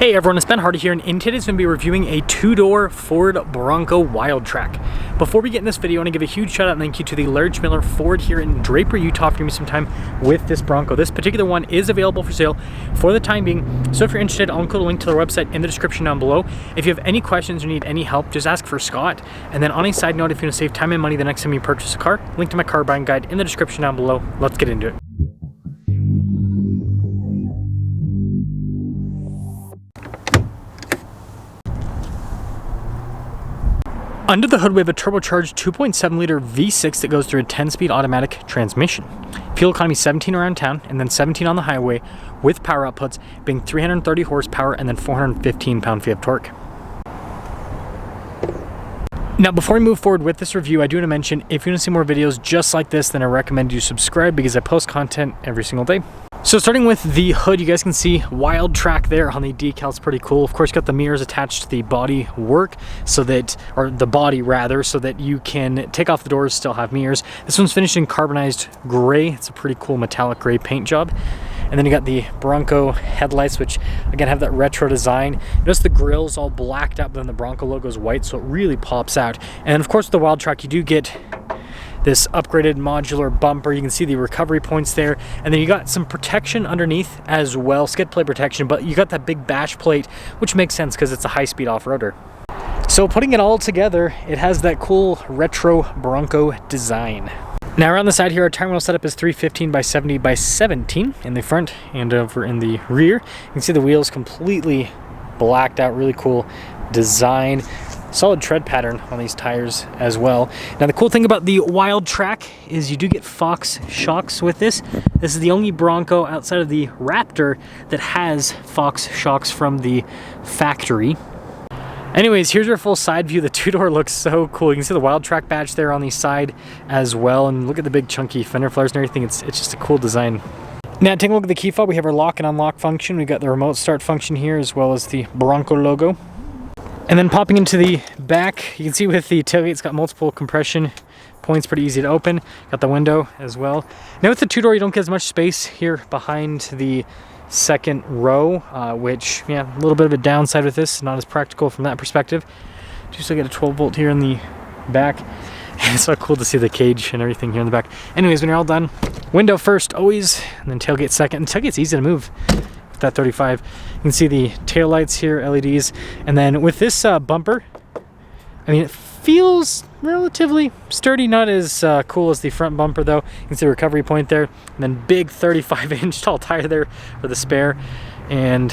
Hey everyone, it's Ben Hardy here, and in today's going to be reviewing a two-door Ford Bronco Wildtrak. Before we get in this video, I want to give a huge shout out and thank you to the Large Miller Ford here in Draper, Utah for giving me some time with this Bronco. This particular one is available for sale for the time being, so if you're interested, I'll include a link to their website in the description down below. If you have any questions or need any help, just ask for Scott. And then on a side note, if you want to save time and money the next time you purchase a car, link to my car buying guide in the description down below. Let's get into it. Under the hood, we have a turbocharged 2.7 liter V6 that goes through a 10-speed automatic transmission. Fuel economy 17 around town and then 17 on the highway, with power outputs being 330 horsepower and then 415 pound-feet of torque. Now, before we move forward with this review, I do want to mention, if you want to see more videos just like this, then I recommend you subscribe because I post content every single day. So starting with the hood, you guys can see Wildtrak there on the decal. It's pretty cool. Of course, you got the mirrors attached to the body work so that, or the body rather, so that you can take off the doors, still have mirrors. This one's finished in carbonized gray. It's a pretty cool metallic gray paint job. And then you got the Bronco headlights, which again have that retro design. Notice the grill's all blacked out, but then the Bronco logo is white, so it really pops out. And of course, with the Wildtrak, you do get this upgraded modular bumper. You can see the recovery points there, and then you got some protection underneath as well, skid plate protection, but you got that big bash plate, which makes sense because it's a high-speed off-roader. So putting it all together, it has that cool retro Bronco design. Now around the side here, our tire wheel setup is 315 by 70 by 17 in the front, and over in the rear you can see the wheels completely blacked out. Really cool design. Solid tread pattern on these tires as well. Now the cool thing about the Wildtrak is you do get Fox shocks with this. This is the only Bronco outside of the Raptor that has Fox shocks from the factory. Anyways, here's your full side view. The two-door looks so cool. You can see the Wildtrak badge there on the side as well, and look at the big chunky fender flares and everything. It's just a cool design. Now taking a look at the key fob, we have our lock and unlock function. We got the remote start function here as well as the Bronco logo. And then popping into the back, you can see with the tailgate, it's got multiple compression points, pretty easy to open. Got the window as well. Now with the two-door, you don't get as much space here behind the second row, which, yeah, a little bit of a downside with this, not as practical from that perspective. You still get a 12-volt here in the back. And it's so cool to see the cage and everything here in the back. Anyways, when you're all done, window first always, and then tailgate second. And tailgate's easy to move. That 35, you can see the tail lights here, LEDs, and then with this bumper, I mean, it feels relatively sturdy, not as cool as the front bumper though. You can see the recovery point there, and then big 35-inch tall tire there for the spare. And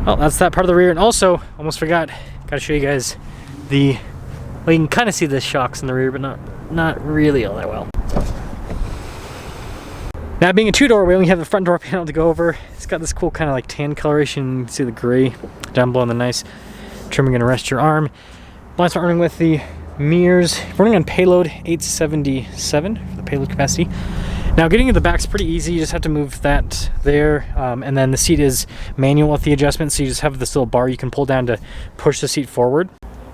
well, that's that part of the rear. And also, almost forgot, gotta show you guys the, well, you can kind of see the shocks in the rear, but not really all that well. Now being a two-door, we only have the front door panel to go over. It's got this cool kind of like tan coloration. You can see the gray down below and the nice trimming and rest your arm. Blind spot running with the mirrors. Running on payload 877 for the payload capacity. Now getting to the back's pretty easy. You just have to move that there. And then the seat is manual with the adjustment, so you just have this little bar you can pull down to push the seat forward.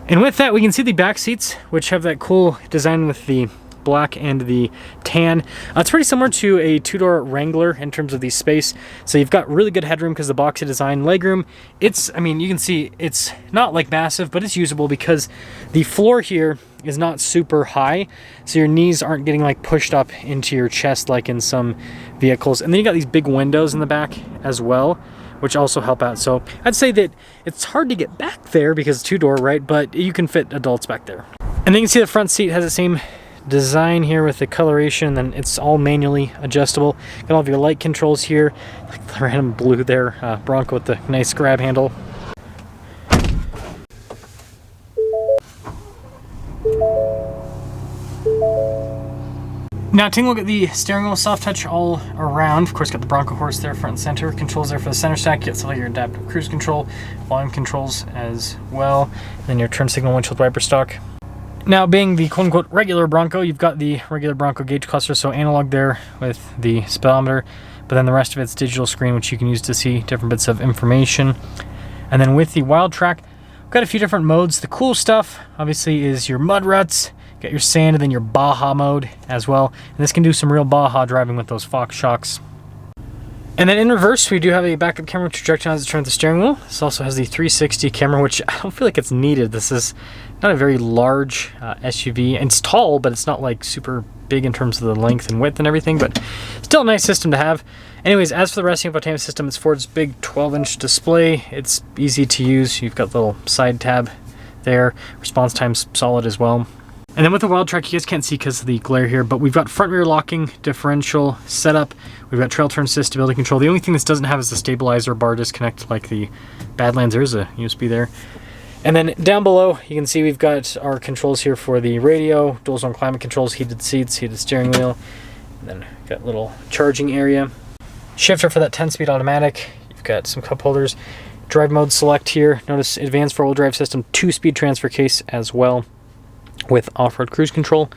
And with that, we can see the back seats, which have that cool design with the black and the tan. It's pretty similar to a two-door Wrangler in terms of the space. So you've got really good headroom because the boxy design. Legroom, it's, I mean, you can see it's not like massive, but it's usable because the floor here is not super high, so your knees aren't getting like pushed up into your chest like in some vehicles. And then you got these big windows in the back as well, which also help out. So I'd say that it's hard to get back there because it's two-door, right? But you can fit adults back there. And then you can see the front seat has the same design here with the coloration, and it's all manually adjustable. Got all of your light controls here, like the random blue there, Bronco with the nice grab handle. Now taking a look at the steering wheel, soft touch all around. Of course, got the Bronco horse there, front and center. Controls there for the center stack. You got some of your adaptive cruise control, volume controls as well. And then your turn signal, windshield wiper stock. Now being the quote-unquote regular Bronco, you've got the regular Bronco gauge cluster, so analog there with the speedometer, but then the rest of it's digital screen, which you can use to see different bits of information. And then with the Wildtrak, we've got a few different modes. The cool stuff, obviously, is your mud ruts, got your sand, and then your Baja mode as well. And this can do some real Baja driving with those Fox shocks. And then in reverse, we do have a backup camera which projectiles to turn the steering wheel. This also has the 360 camera, which I don't feel like it's needed. This is not a very large SUV. And it's tall, but it's not like super big in terms of the length and width and everything, but still a nice system to have. Anyways, as for the rest of the infotainment system, it's Ford's big 12-inch display. It's easy to use. You've got the little side tab there. Response time's solid as well. And then with the Wildtrak, you guys can't see because of the glare here, but we've got front rear locking differential setup. We've got trail turn assist, stability control. The only thing this doesn't have is the stabilizer bar disconnect like the Badlands. There's a USB there. And then down below, you can see we've got our controls here for the radio, dual zone climate controls, heated seats, heated steering wheel, and then got a little charging area. Shifter for that 10-speed automatic. You've got some cup holders. Drive mode select here. Notice advanced four-wheel drive system, 2-speed transfer case as well, with off-road cruise control.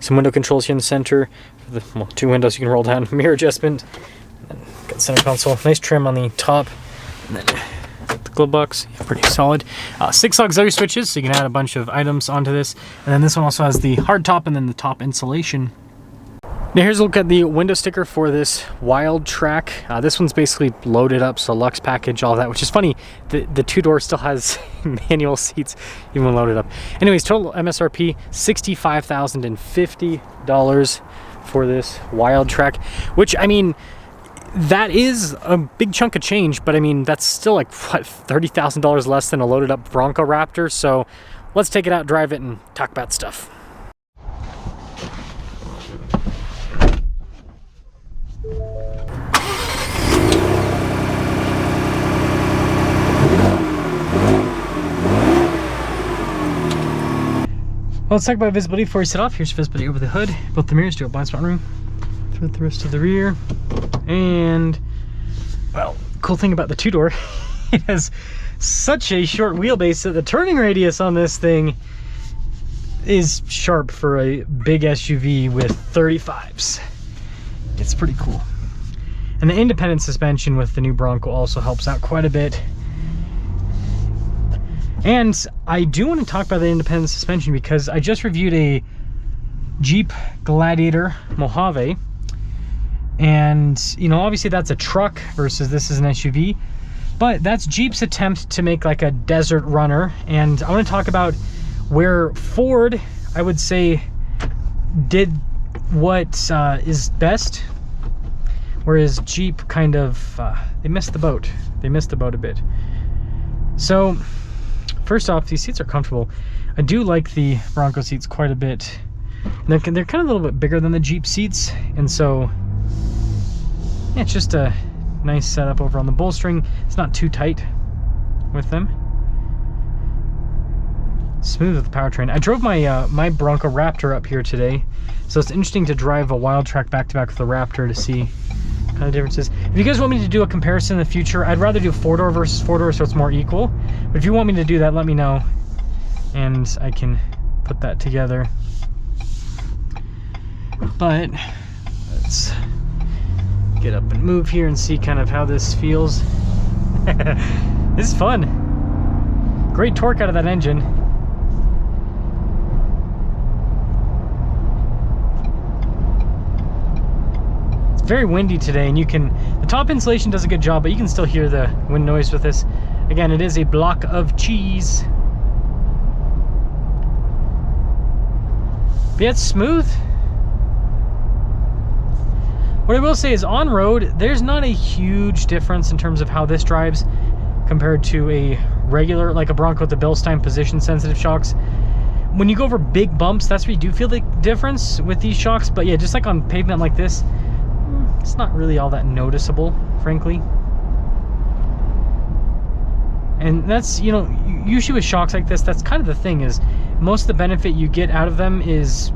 Some window controls here in the center. The, well, 2 windows you can roll down. Mirror adjustment. And then got center console. Nice trim on the top. And then the glove box, pretty solid. 6 auxiliary switches, so you can add a bunch of items onto this. And then this one also has the hard top and then the top insulation. Now here's a look at the window sticker for this Wildtrak. This one's basically loaded up, so Lux package, all that, which is funny. The 2-door still has manual seats even when loaded up. Anyways, total MSRP $65,050 for this Wildtrak, which, I mean, that is a big chunk of change, but I mean, that's still like, what, $30,000 less than a loaded up Bronco Raptor. So let's take it out, drive it, and talk about stuff. Well, let's talk about visibility before we set off. Here's visibility over the hood, both the mirrors, dual blind spot room, through the rest of the rear. And, well, cool thing about the 2-door, it has such a short wheelbase that the turning radius on this thing is sharp for a big SUV with 35s. It's pretty cool. And the independent suspension with the new Bronco also helps out quite a bit. And I do want to talk about the independent suspension because I just reviewed a Jeep Gladiator Mojave. And, you know, obviously that's a truck versus this is an SUV. But that's Jeep's attempt to make like a desert runner. And I want to talk about where Ford, I would say, did what is best. Whereas Jeep kind of, they missed the boat. They missed the boat a bit. So, first off, these seats are comfortable. I do like the Bronco seats quite a bit. They're kind of a little bit bigger than the Jeep seats, and so yeah, it's just a nice setup over on the bolstering. It's not too tight with them. Smooth with the powertrain. I drove my my Bronco Raptor up here today, so it's interesting to drive a Wildtrak back-to-back with the Raptor to see kind of differences. If you guys want me to do a comparison in the future, I'd rather do 4-door versus 4-door so it's more equal. But if you want me to do that, let me know, and I can put that together. But let's get up and move here and see kind of how this feels. This is fun. Great torque out of that engine. Very windy today, and the top insulation does a good job, but you can still hear the wind noise with this. Again, it is a block of cheese. But yeah, it's smooth. What I will say is on road, there's not a huge difference in terms of how this drives compared to a regular, like a Bronco with the Bilstein position sensitive shocks. When you go over big bumps, that's where you do feel the difference with these shocks. But yeah, just like on pavement like this, it's not really all that noticeable, frankly. And that's, you know, usually with shocks like this, that's kind of the thing, is most of the benefit you get out of them is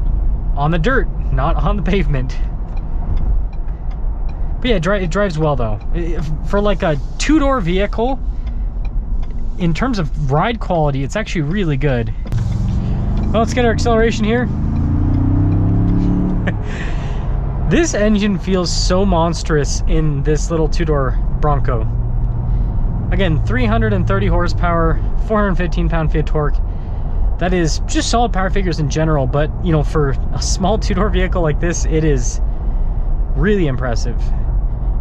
on the dirt, not on the pavement. But yeah, it drives well though. For like a 2-door vehicle, in terms of ride quality, it's actually really good. Well, let's get our acceleration here. This engine feels so monstrous in this little 2-door Bronco. Again, 330 horsepower, 415 pound-feet torque. That is just solid power figures in general, but you know, for a small 2-door vehicle like this, it is really impressive.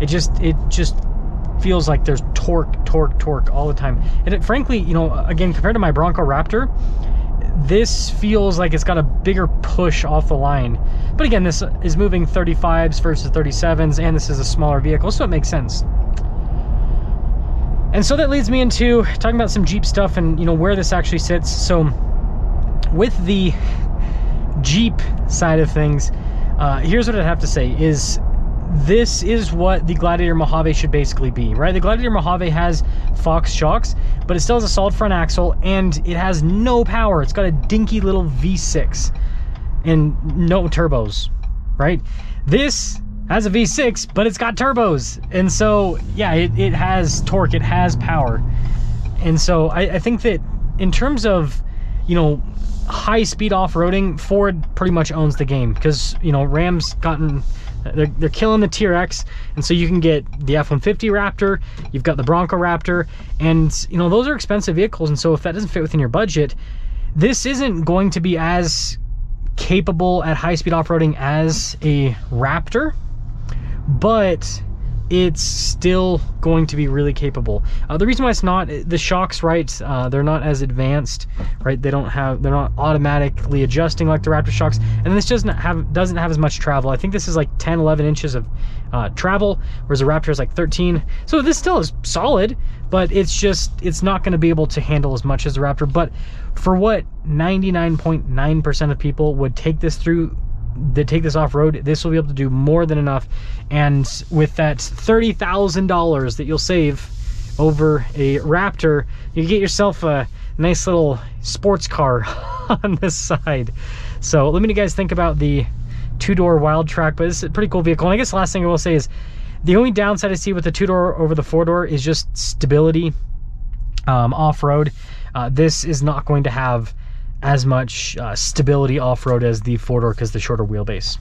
it just feels like there's torque all the time. And it, frankly, you know, again, compared to my Bronco Raptor, this feels like it's got a bigger push off the line. But again, this is moving 35s versus 37s, and this is a smaller vehicle, so it makes sense. And so that leads me into talking about some Jeep stuff and, you know, where this actually sits. So with the Jeep side of things, here's what I'd have to say is, this is what the Gladiator Mojave should basically be, right? The Gladiator Mojave has Fox shocks, but it still has a solid front axle, and it has no power. It's got a dinky little V6 and no turbos, right? This has a V6, but it's got turbos. And so, yeah, it has torque, it has power. And so I think that in terms of, you know, high-speed off-roading, Ford pretty much owns the game, because, you know, Ram's gotten... They're killing the TRX, and so you can get the F-150 Raptor, you've got the Bronco Raptor, and, you know, those are expensive vehicles, and so if that doesn't fit within your budget, this isn't going to be as capable at high-speed off-roading as a Raptor, but it's still going to be really capable. The reason why it's not, the shocks, right, they're not as advanced, right? They're not automatically adjusting like the Raptor shocks, and this doesn't have as much travel. I think this is like 10-11 inches of travel, whereas the Raptor is like 13. So this still is solid, but it's not going to be able to handle as much as the Raptor. But for what 99.9% of people would take this through, that take this off-road, this will be able to do more than enough. And with that $30,000 that you'll save over a Raptor, you get yourself a nice little sports car on this side. So let me know what you guys think about the two-door Wildtrak, but it's a pretty cool vehicle. And I guess the last thing I will say is, the only downside I see with the two-door over the four-door is just stability off-road. This is not going to have as much stability off-road as the four-door because the shorter wheelbase.